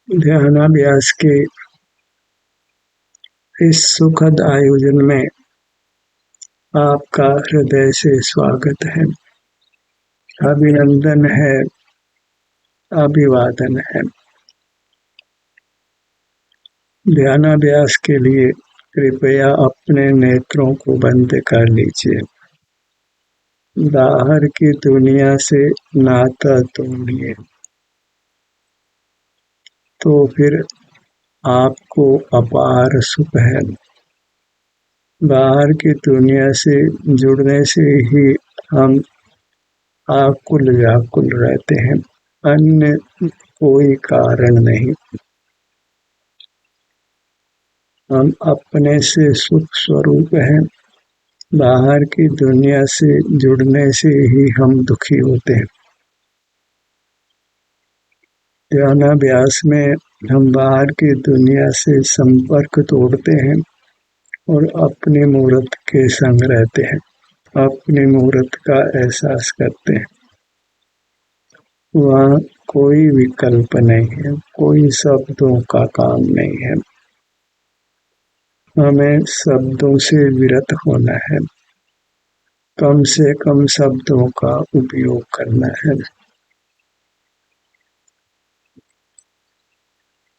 ध्यानाभ्यास के इस सुखद आयोजन में आपका हृदय से स्वागत है, अभिनंदन है, अभिवादन है। ध्यानाभ्यास के लिए कृपया अपने नेत्रों को बंद कर लीजिए। बाहर की दुनिया से नाता तोड़िए, तो फिर आपको अपार सुख है। बाहर की दुनिया से जुड़ने से ही हम आकुल व्याकुल रहते हैं, अन्य कोई कारण नहीं। हम अपने से सुख स्वरूप हैं। बाहर की दुनिया से जुड़ने से ही हम दुखी होते हैं। ध्यानाभ्यास में हम बाहर की दुनिया से संपर्क तोड़ते हैं और अपने मूर्त के संग रहते हैं, अपने मूर्त का एहसास करते हैं। वहाँ कोई विकल्प नहीं है, कोई शब्दों का काम नहीं है। हमें शब्दों से विरत होना है, कम से कम शब्दों का उपयोग करना है।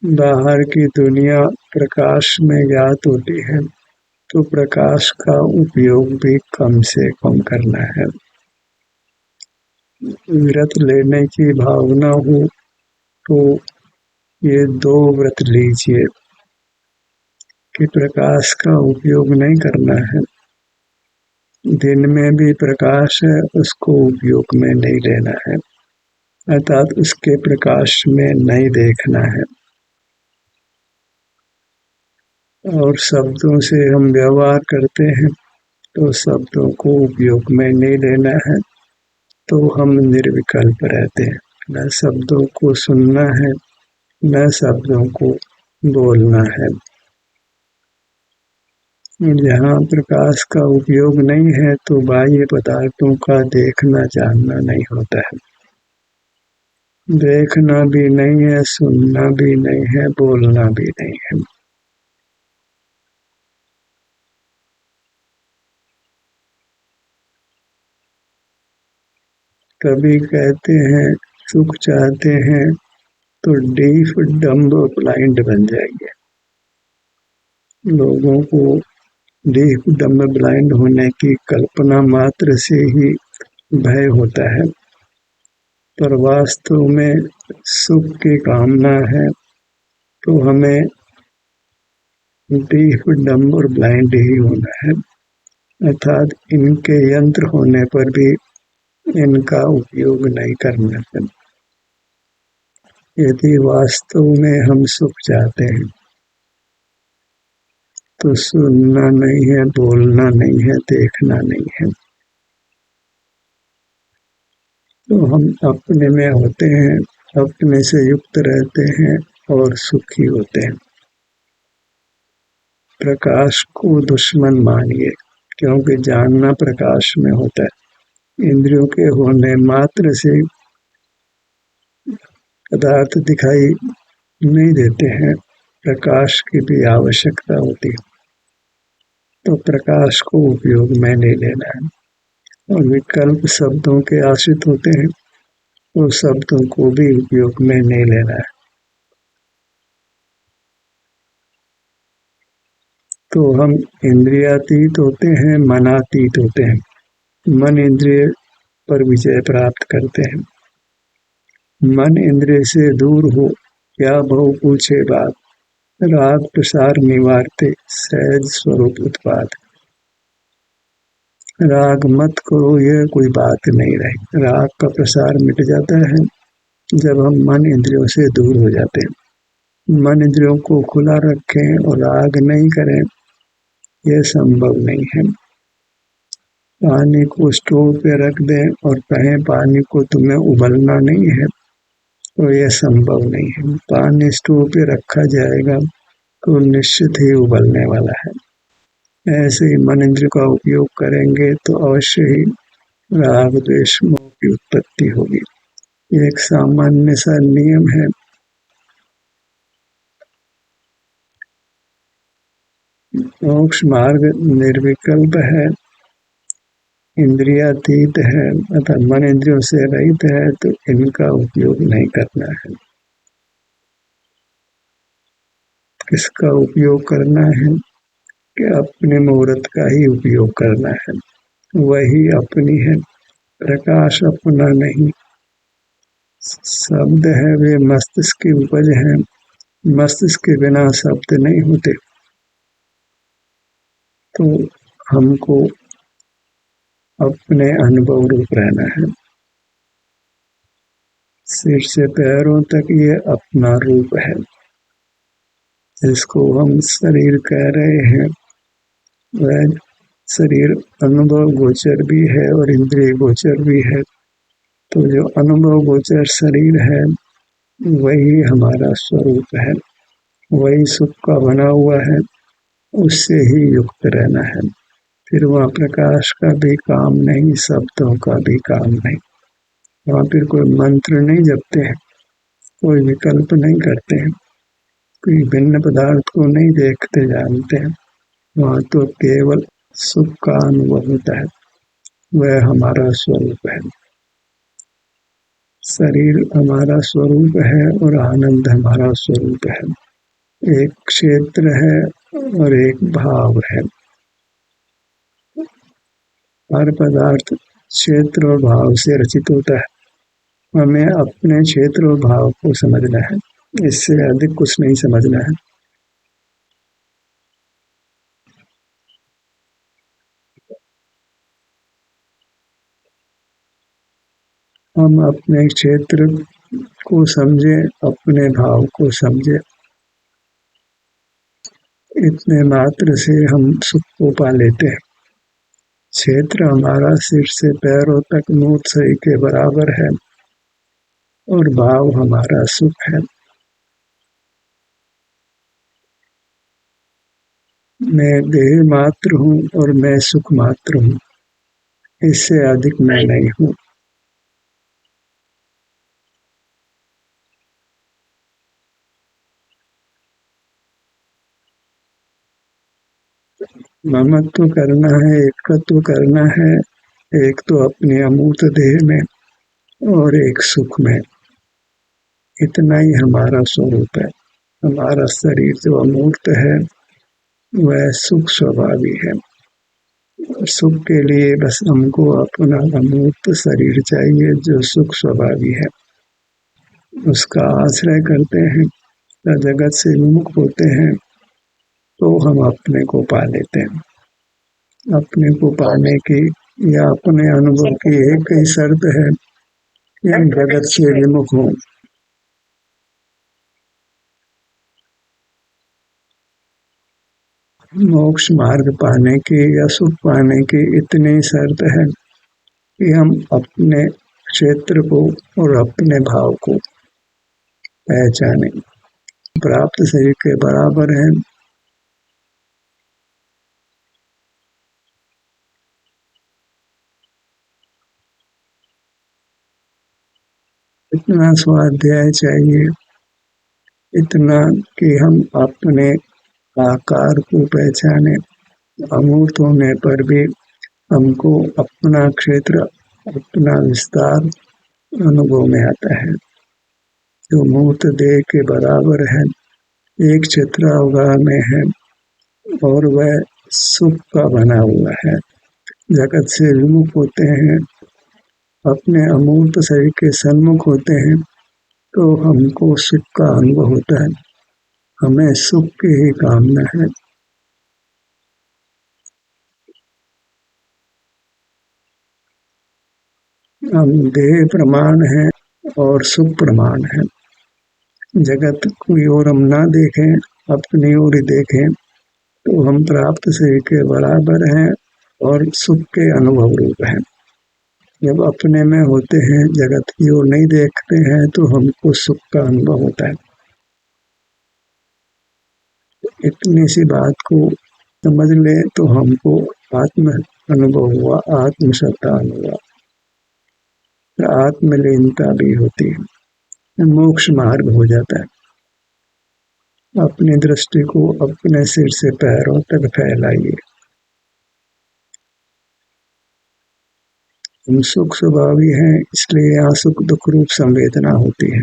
बाहर की दुनिया प्रकाश में ज्ञात होती है, तो प्रकाश का उपयोग भी कम से कम करना है। व्रत लेने की भावना हो तो ये 2 व्रत लीजिए कि प्रकाश का उपयोग नहीं करना है। दिन में भी प्रकाश है, उसको उपयोग में नहीं लेना है, अर्थात उसके प्रकाश में नहीं देखना है। और शब्दों से हम व्यवहार करते हैं, तो शब्दों को उपयोग में नहीं लेना है, तो हम निर्विकल्प रहते हैं। न शब्दों को सुनना है, न शब्दों को बोलना है। जहाँ प्रकाश का उपयोग नहीं है, तो बाह्य पदार्थों का देखना जानना नहीं होता है। देखना भी नहीं है, सुनना भी नहीं है, बोलना भी नहीं है। कभी कहते हैं सुख चाहते हैं तो डीफ डम्ब ब्लाइंड बन जाएंगे। लोगों को डीफ डम्ब ब्लाइंड होने की कल्पना मात्र से ही भय होता है, पर वास्तव में सुख की कामना है तो हमें डीफ डम्ब और ब्लाइंड ही होना है, अर्थात इनके यंत्र होने पर भी इनका उपयोग नहीं करना है। यदि वास्तव में हम सुख चाहते हैं तो सुनना नहीं है, बोलना नहीं है, देखना नहीं है। तो हम अपने में होते हैं, अपने से युक्त रहते हैं और सुखी होते हैं। प्रकाश को दुश्मन मानिए, क्योंकि जानना प्रकाश में होता है। इंद्रियों के होने मात्र से पदार्थ दिखाई नहीं देते हैं, प्रकाश की भी आवश्यकता होती है, तो प्रकाश को उपयोग में नहीं लेना है। और विकल्प शब्दों के आश्रित होते हैं, तो शब्दों को भी उपयोग में नहीं लेना है। तो हम इंद्रियातीत होते हैं, मनातीत होते हैं। मन इंद्रिय पर विजय प्राप्त करते हैं। मन इंद्रिय से दूर हो, क्या बहु पूछे बात, राग प्रसार निवारते सहज स्वरूप उत्पाद। राग मत करो, यह कोई बात नहीं रही। राग का प्रसार मिट जाता है जब हम मन इंद्रियों से दूर हो जाते हैं। मन इंद्रियों को खुला रखें और राग नहीं करें, यह संभव नहीं है। पानी को स्टोव पे रख दें और कहें पानी को तुम्हें उबलना नहीं है, तो यह संभव नहीं है। पानी स्टोव पे रखा जाएगा तो निश्चित ही उबलने वाला है। ऐसे ही मन इंद्रिय का उपयोग करेंगे तो अवश्य ही राग द्वेष मोह की उत्पत्ति होगी। ये एक सामान्य सा नियम है, मोक्ष मार्ग निर्विकल्प है, इंद्रियातीत है, अतः मन इंद्रियों से रहित है, तो इनका उपयोग नहीं करना है। किसका उपयोग करना है कि अपने मुहूर्त का ही उपयोग करना है, वही अपनी है, प्रकाश अपना नहीं। शब्द है वे मस्तिष्क की उपज है, मस्तिष्क के बिना शब्द नहीं होते। तो हमको अपने अनुभव रूप रहना है। सिर से पैरों तक ये अपना रूप है, जिसको हम शरीर कह रहे हैं। वह शरीर अनुभव गोचर भी है और इंद्रिय गोचर भी है। तो जो अनुभव गोचर शरीर है वही हमारा स्वरूप है, वही सुख का बना हुआ है, उससे ही युक्त रहना है। फिर वहाँ प्रकाश का भी काम नहीं, शब्दों का भी काम नहीं। वहाँ फिर कोई मंत्र नहीं जपते हैं, कोई विकल्प नहीं करते हैं, कोई भिन्न पदार्थ को नहीं देखते जानते हैं। वहाँ तो केवल सुख का अनुभव होता है, वह हमारा स्वरूप है। शरीर हमारा स्वरूप है और आनंद हमारा स्वरूप है। एक क्षेत्र है और एक भाव है। हर पदार्थ क्षेत्र और भाव से रचित होता है। हमें अपने क्षेत्र और भाव को समझना है, इससे अधिक कुछ नहीं समझना है। हम अपने क्षेत्र को समझे, अपने भाव को समझे, इतने मात्र से हम सुख को पा लेते हैं। क्षेत्र हमारा सिर से पैरों तक मूर्छा के बराबर है और भाव हमारा सुख है। मैं देह मात्र हूँ और मैं सुख मात्र हूँ, इससे अधिक मैं नहीं हूँ। ममत्व करना है, एकत्व करना है, एक तो अपने अमूर्त देह में और एक सुख में। इतना ही हमारा स्वरूप है। हमारा शरीर जो अमूर्त है वह सुख स्वभावी है। सुख के लिए बस हमको अपना अमूर्त शरीर चाहिए जो सुख स्वभावी है, उसका आश्रय करते हैं, जगत से विमुख होते हैं, तो हम अपने को पा लेते हैं। अपने को पाने की या अपने अनुभव की एक ही शर्त है कि हम जगत से विमुख हों। मोक्ष मार्ग पाने की या सुख पाने की इतनी शर्त है कि हम अपने क्षेत्र को और अपने भाव को पहचाने। प्राप्त शरीर के बराबर है। इतना स्वाध्याय चाहिए, इतना कि हम अपने आकार को पहचाने। अमूर्त होने पर भी हमको अपना क्षेत्र, अपना विस्तार अनुभव में आता है, जो मूर्त देह के बराबर है। एक क्षेत्र अवगाह में है और वह सुख का बना हुआ है। जगत से विमुख होते हैं, अपने अमूर्त शरीर के सन्मुख होते हैं, तो हमको सुख का अनुभव होता है। हमें सुख की ही कामना है। हम देह प्रमाण है और सुख प्रमाण है। जगत की ओर हम ना देखें, अपनी ओर ही देखें, तो हम प्राप्त शरीर के बराबर हैं और सुख के अनुभव रूप हैं। जब अपने में होते हैं, जगत की ओर नहीं देखते हैं, तो हमको सुख का अनुभव होता है। इतनी सी बात को समझ ले तो हमको आत्म अनुभव हुआ, आत्म श्रद्धा हुआ, आत्मलीनता भी होती है, मोक्ष मार्ग हो जाता है। अपनी दृष्टि को अपने सिर से पैरों तक फैलाइए। हम सुख स्वभावी हैं, इसलिए यहाँ सुख दुख रूप संवेदना होती है।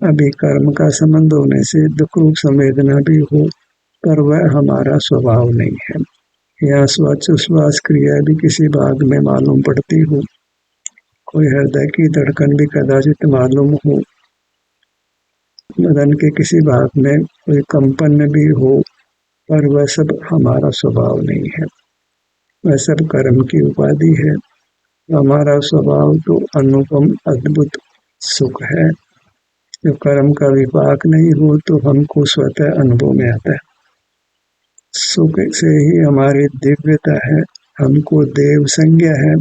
अभी कर्म का संबंध होने से दुख रूप संवेदना भी हो, पर वह हमारा स्वभाव नहीं है। यह श्वास क्रिया भी किसी भाग में मालूम पड़ती हो, कोई हृदय की धड़कन भी कदाचित मालूम हो, बदन के किसी भाग में कोई कंपन भी हो, पर वह सब हमारा स्वभाव नहीं है। वह सब कर्म की उपाधि है। हमारा स्वभाव तो अनुपम अद्भुत सुख है, जो कर्म का विपाक नहीं हो तो हमको स्वतः अनुभव में आता है। सुख से ही हमारी दिव्यता है, हमको देव संज्ञा है,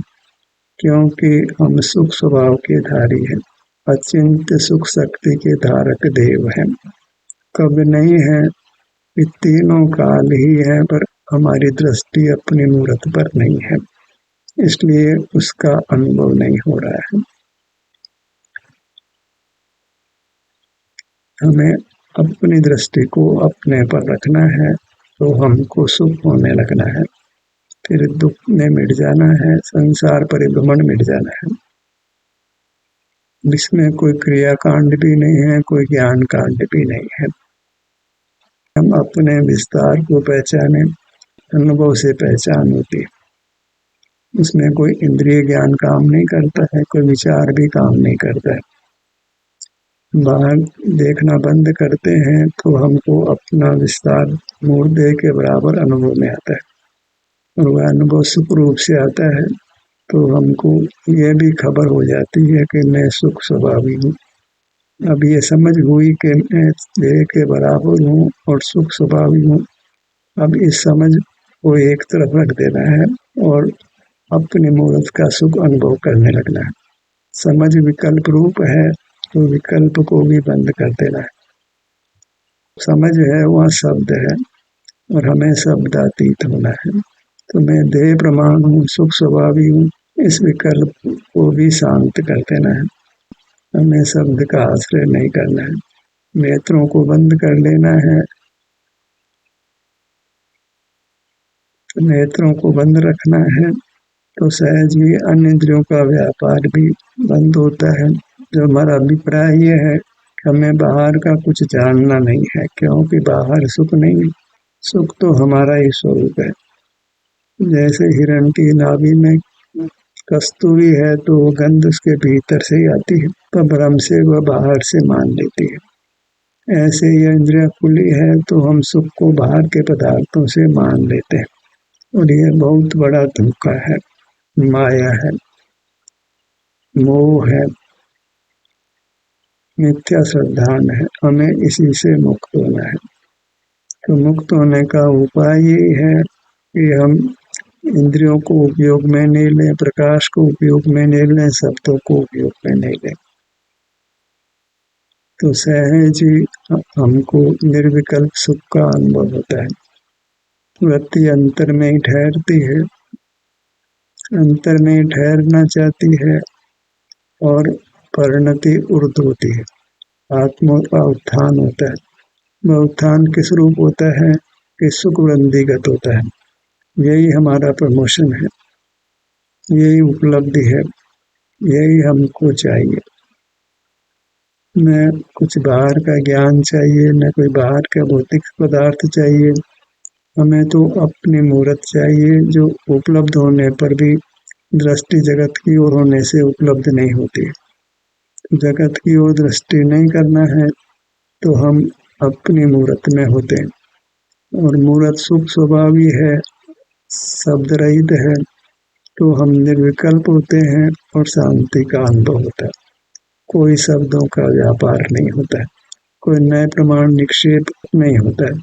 क्योंकि हम सुख स्वभाव के धारी हैं। अचिंत्य सुख शक्ति के धारक देव हैं। कब नहीं है, ये तीनों काल ही है, पर हमारी दृष्टि अपनी मूर्त पर नहीं है, इसलिए उसका अनुभव नहीं हो रहा है। हमें अपनी दृष्टि को अपने पर रखना है, तो हमको सुख होने लगना है, फिर दुख में मिट जाना है, संसार परिभ्रमण मिट जाना है। इसमें कोई क्रिया कांड भी नहीं है, कोई ज्ञान कांड भी नहीं है। हम अपने विस्तार को पहचाने, अनुभव से पहचान होती है। उसमें कोई इंद्रिय ज्ञान काम नहीं करता है, कोई विचार भी काम नहीं करता है। बाहर देखना बंद करते हैं तो हमको अपना विस्तार मूर्धेय के बराबर अनुभव में आता है, और वह अनुभव सुख रूप से आता है, तो हमको ये भी खबर हो जाती है कि मैं सुख स्वभावी हूँ। अब ये समझ हुई कि मैं देह के बराबर हूँ और सुख स्वभावी हूँ। अब इस समझ को एक तरफ रख देना है और अपने मूर्त का सुख अनुभव करने लगना है। समझ विकल्प रूप है, तो विकल्प को भी बंद कर देना है। समझ है वहाँ शब्द है, और हमें शब्दातीत होना है। तो मैं देह प्रमाण हूँ, सुख स्वभावी हूँ, इस विकल्प को भी शांत कर देना है। हमें शब्द का आश्रय नहीं करना है, नेत्रों को बंद कर लेना है। नेत्रों को बंद रखना है तो सहज ही अन्य इंद्रियों का व्यापार भी बंद होता है। जो हमारा अभिप्राय ये है कि हमें बाहर का कुछ जानना नहीं है, क्योंकि बाहर सुख नहीं, सुख तो हमारा ही स्वरूप है। जैसे हिरण की नाभि में कस्तूरी है तो गंध उसके भीतर से ही आती है, पर भ्रम से वह बाहर से मान लेती है। ऐसे ये इंद्रिया खुली है तो हम सुख को बाहर के पदार्थों से मान लेते हैं, और ये बहुत बड़ा धोखा है, माया है, मोह है, मिथ्या श्रद्धान है। हमें इसी से मुक्त होना है। तो मुक्त होने का उपाय यही है कि हम इंद्रियों को उपयोग में नहीं लें, प्रकाश को उपयोग में नहीं लें, शब्दों को उपयोग में नहीं लें, तो सहज ही हमको निर्विकल्प सुख का अनुभव होता है। वृत्ति अंतर में ही ठहरती है, अंतर में ही ठहरना चाहती है, और परिणति ऊर्ध्व होती है। आत्मा का उत्थान होता है। वह उत्थान किस रूप होता है कि सुख वृद्धिगत होता है। यही हमारा प्रमोशन है, यही उपलब्धि है, यही हमको चाहिए। न कुछ बाहर का ज्ञान चाहिए, न कोई बाहर का भौतिक पदार्थ चाहिए। हमें तो अपनी मूर्त चाहिए, जो उपलब्ध होने पर भी दृष्टि जगत की ओर होने से उपलब्ध नहीं होती। जगत की ओर दृष्टि नहीं करना है तो हम अपनी मूर्त में होते हैं, और मूर्त सुख स्वभावी है, शब्द रहित है, तो हम निर्विकल्प होते हैं और शांति का अनुभव होता है। कोई शब्दों का व्यापार नहीं होता है, कोई नए प्रमाण निक्षेप नहीं होता है।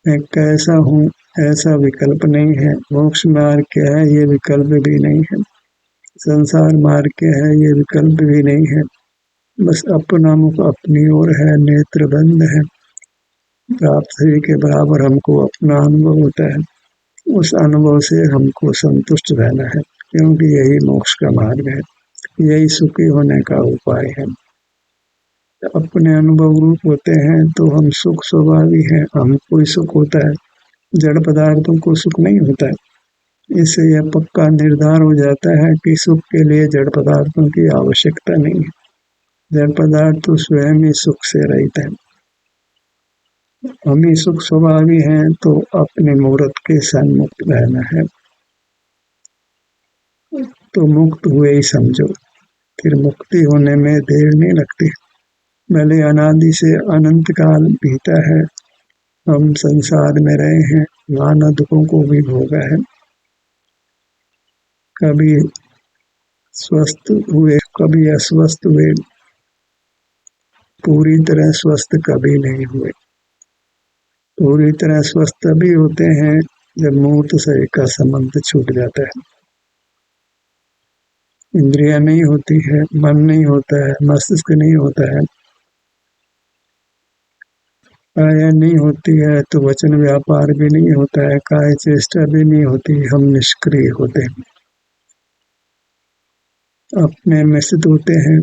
मैं कैसा हूँ ऐसा विकल्प नहीं है। मोक्ष मार्ग क्या है ये विकल्प भी नहीं है। संसार मार्ग क्या है ये विकल्प भी नहीं है। बस अपना मुख अपनी ओर है, नेत्र बंद है। प्राप्त शरीर के बराबर हमको अपना अनुभव होता है। उस अनुभव से हमको संतुष्ट रहना है, क्योंकि यही मोक्ष का मार्ग है, यही सुखी होने का उपाय है। अपने अनुभव रूप होते हैं तो हम सुख स्वभावी हैं, हमको ही सुख होता है, जड़ पदार्थों को सुख नहीं होता है। इससे यह पक्का निर्धार हो जाता है कि सुख के लिए जड़ पदार्थों की आवश्यकता नहीं है। जड़ पदार्थ तो स्वयं ही सुख से रहित है। हम ही सुख स्वभावी हैं तो अपने मूर्त के सन्मुक्त रहना है, तो मुक्त हुए ही समझो। फिर मुक्ति होने में देर नहीं लगती। भले अनादि से अनंत काल बीता है, हम संसार में रहे हैं, नाना दुखों को भी भोगा है। कभी स्वस्थ हुए, कभी अस्वस्थ हुए, पूरी तरह स्वस्थ कभी नहीं हुए। पूरी तरह स्वस्थ तभी होते हैं जब मूर्त शरीर का संबंध छूट जाता है। इंद्रिया नहीं होती है, मन नहीं होता है, मस्तिष्क नहीं होता है, काया नहीं होती है तो वचन व्यापार भी नहीं होता है, काय चेष्टा भी नहीं होती, हम निष्क्रिय होते हैं। अपने में स्थित होते हैं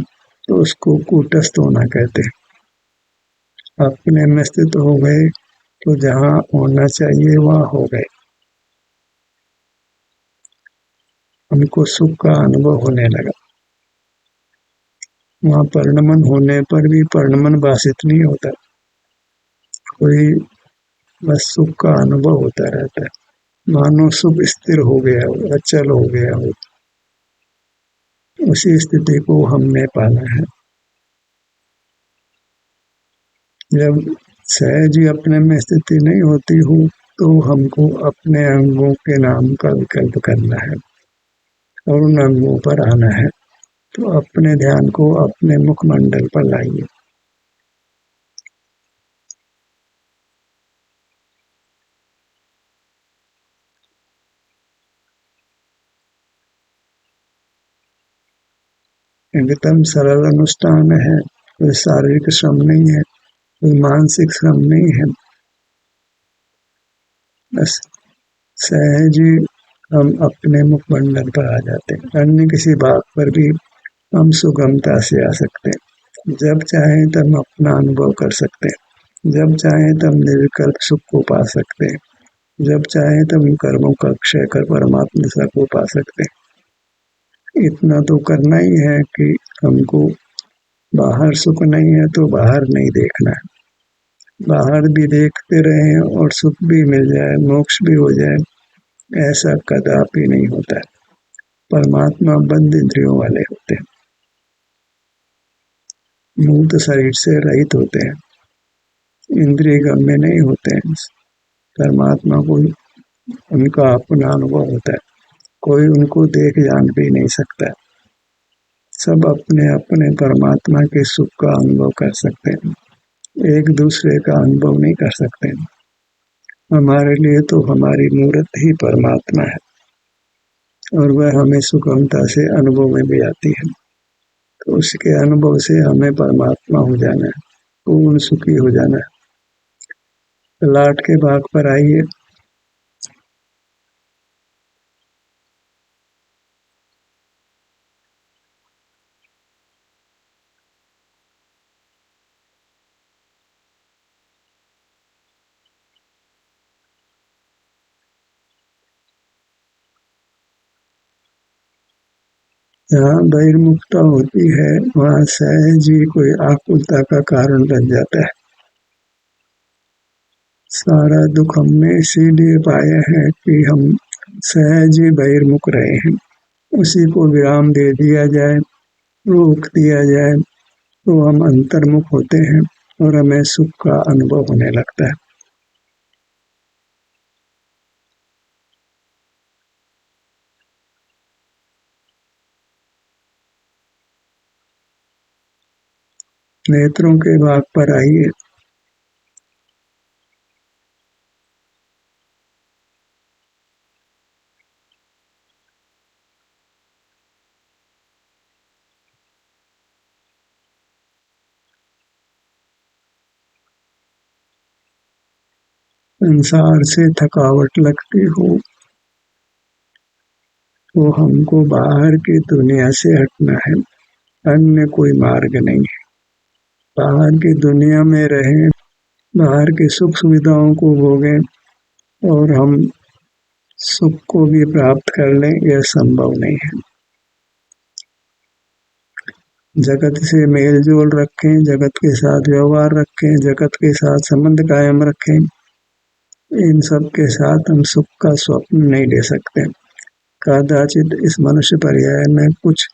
तो उसको कूटस्थ होना कहते हैं। अपने में स्थित हो गए तो जहाँ होना चाहिए वहाँ हो गए। हमको सुख का अनुभव होने लगा। वहाँ परिणमन होने पर भी परिणमन भाषित नहीं होता, कोई बस सुख का अनुभव होता रहता है, मानो सुख स्थिर हो गया हो, अचल हो गया हो। उसी स्थिति को हमने पाना है। जब सहज ही अपने में स्थिति नहीं होती हो तो हमको अपने अंगों के नाम का विकल्प करना है और उन अंगों पर आना है। तो अपने ध्यान को अपने मुखमंडल पर लाइए। एकदम सरल अनुष्ठान है, कोई शारीरिक श्रम नहीं है, कोई मानसिक श्रम नहीं है। बस सहज ही हम अपने मुखमंडल पर आ जाते हैं। अन्य किसी बात पर भी हम सुगमता से आ सकते हैं। जब चाहे तब अपना अनुभव कर सकते हैं, जब चाहे तब निर्विकल्प सुख को पा सकते हैं, जब चाहे तब इन कर्मों का क्षय कर परमात्मा दशा को पा सकते हैं। इतना तो करना ही है कि हमको बाहर सुख नहीं है तो बाहर नहीं देखना है। बाहर भी देखते रहें और सुख भी मिल जाए, मोक्ष भी हो जाए, ऐसा कदापि नहीं होता है। परमात्मा बंद इंद्रियों वाले होते हैं, मूर्त शरीर से रहित होते हैं, इंद्रिय गम्य नहीं होते हैं। परमात्मा को उनका अपना अनुभव होता है, कोई उनको देख जान भी नहीं सकता। सब अपने अपने परमात्मा के सुख का अनुभव कर सकते हैं, एक दूसरे का अनुभव नहीं कर सकते। हमारे लिए तो हमारी मूर्त ही परमात्मा है और वह हमें सुगमता से अनुभव में भी आती है। तो उसके अनुभव से हमें परमात्मा हो जाना है, पूर्ण सुखी हो जाना है। लाट के भाग पर आइए। जहाँ बहिर्मुखता होती है वहाँ सहज ही कोई आकुलता का कारण बन जाता है। सारा दुख हमने इसीलिए पाया है कि हम सहज ही बहिर्मुख रहे हैं। उसी को विराम दे दिया जाए, रोक दिया जाए तो हम अंतर्मुख होते हैं और हमें सुख का अनुभव होने लगता है। नेत्रों के भाग पर आइए। संसार से थकावट लगती हो तो हमको बाहर की दुनिया से हटना है, अन्य कोई मार्ग नहीं है। बाहर की दुनिया में रहें, बाहर की सुख सुविधाओं को भोगें और हम सुख को भी प्राप्त कर लें, यह संभव नहीं है। जगत से मेल जोल रखें, जगत के साथ व्यवहार रखें, जगत के साथ संबंध कायम रखें, इन सब के साथ हम सुख का स्वप्न नहीं ले सकते। कदाचित इस मनुष्य पर्याय में कुछ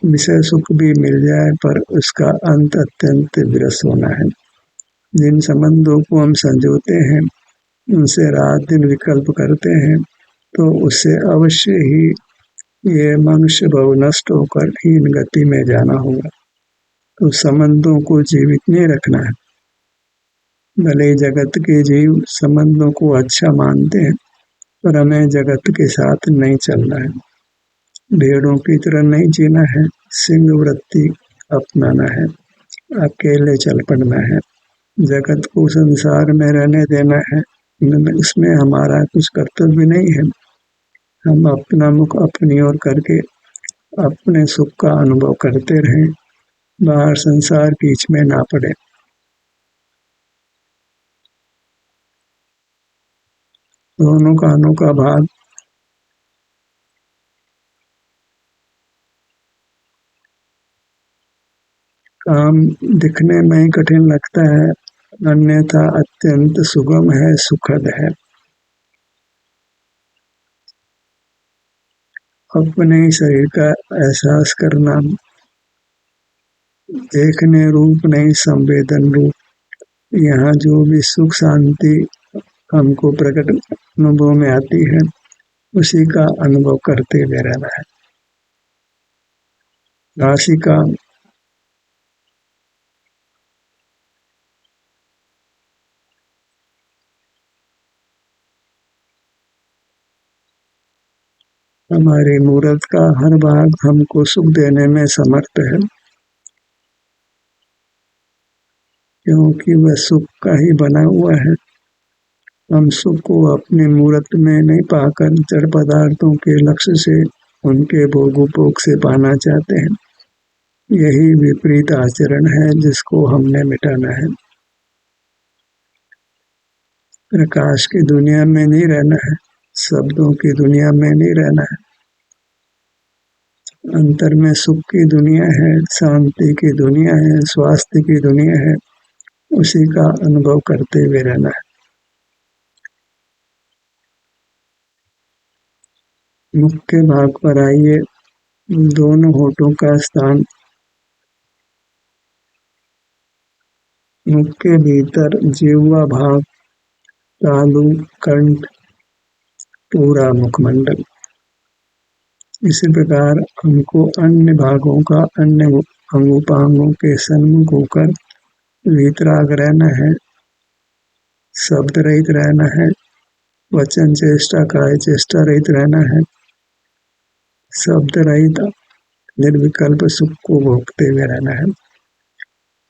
विषय सुख भी मिल जाए, पर उसका अंत अत्यंत विरस होना है। जिन संबंधों को हम संजोते हैं, उनसे रात दिन विकल्प करते हैं, तो उससे अवश्य ही ये मनुष्य भव नष्ट होकर हीन गति में जाना होगा। तो संबंधों को जीवित नहीं रखना है। भले जगत के जीव संबंधों को अच्छा मानते हैं, पर हमें जगत के साथ नहीं चलना है। भेड़ों की तरह नहीं जीना है, सिंह वृत्ति अपनाना है, अकेले चल पड़ना है। जगत को संसार में रहने देना है, इसमें हमारा कुछ कर्तव्य नहीं है। हम अपना मुख अपनी ओर करके अपने सुख का अनुभव करते रहें, बाहर संसार बीच में ना पड़े। दोनों कानों का भाग काम दिखने में ही कठिन लगता है, अन्यथा अत्यंत सुगम है, सुखद है। अपने शरीर का एहसास करना देखने रूप नहीं, संवेदन रूप। यहाँ जो भी सुख शांति हमको प्रकट अनुभव में आती है, उसी का अनुभव करते हुए रहना है। नासिका हमारे मूर्त का हर भाग हमको सुख देने में समर्थ है, क्योंकि वह सुख का ही बना हुआ है। हम सुख को अपने मूर्त में नहीं पाकर जड़ पदार्थों के लक्ष्य से, उनके भोगोपभोग से पाना चाहते हैं। यही विपरीत आचरण है, जिसको हमने मिटाना है। प्रकाश की दुनिया में नहीं रहना है, शब्दों की दुनिया में नहीं रहना है। अंतर में सुख की दुनिया है, शांति की दुनिया है, स्वास्थ्य की दुनिया है, उसी का अनुभव करते हुए रहना है। मुख के भाग पर आइए, दोनों होठों का स्थान मुख के भीतर, जिह्वा भाग, तालु, कंठ, पूरा मुखमंडल। इसी प्रकार हमको अन्य भागों का अन्य अंगोपांगों के सन्मुख होकर वीतराग रहना है, शब्द रहित रहना है, वचन चेष्टा काय चेष्टा रहित रहना है, शब्द रहित निर्विकल्प सुख को भोगते हुए रहना है।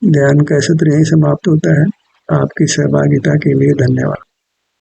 ध्यान का सत्र यही समाप्त होता है। आपकी सहभागिता के लिए धन्यवाद।